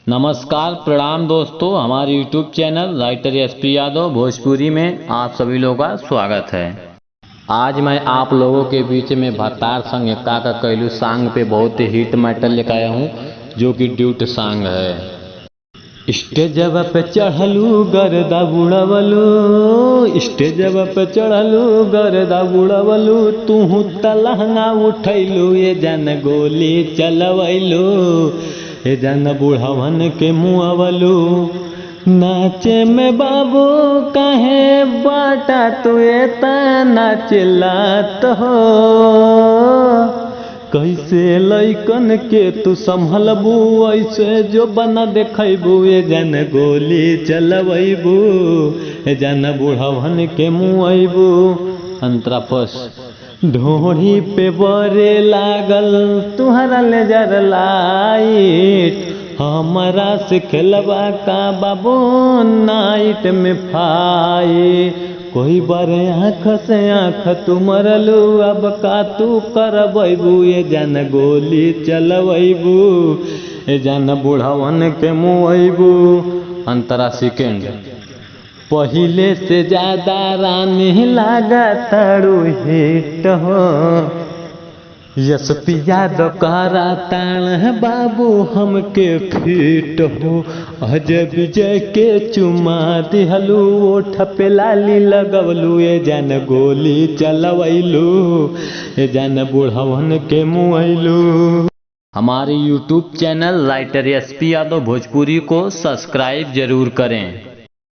नमस्कार प्रणाम दोस्तों, हमारे YouTube channel writer SP Yadav Bhojpuri में आप सभी लोगों का स्वागत है। आज मैं आप लोगों के बीच में भतार संग का कैलू सॉन्ग पे बहुत ही हिट मैटर लेकर आया हूँ, जो कि ड्यूट सॉन्ग है। स्टेजवा पे चढ़लू गर्दा बुड़वलू, स्टेजवा पे चढ़लू गर्दा बुड़वलू, तू तलहंगा उठैलू ये जन गोली चलवैलू, ये जन बुढ़वन के मुआवलू। नाचे में बाबू कहे बाटा तू नाचला तो कैसे लैकन के तू संभलबू, ऐसे जो बना देखबू ये जन गोली चलबू, ये जन बुढ़वन के मुआबू। अंतरापस ढोढ़ी पे बरे लागल तुहरा लेजर लाइट, हमारा से खेलबा का बाबू नाइट में फाइट। कोई बार आँख से आँख तू मरलू, अब का तू करबू ये जन गोली चलबू, ये जन बुढ़वन के मुआबू। अंतरा सेकेंड पहिले से ज्यादा रानी लागा तारू हिट हो, यस पिया दकारा तान बाबू हमके फिट हो। अजय विजय के चुमा दिहलू, ओठ पे लाली लगवलू, ये जन गोली चलवैलू, ये जन बुढ़वन के मुआइलू। हमारे YouTube channel writer SP Yadav Bhojpuri को सब्सक्राइब जरूर करें।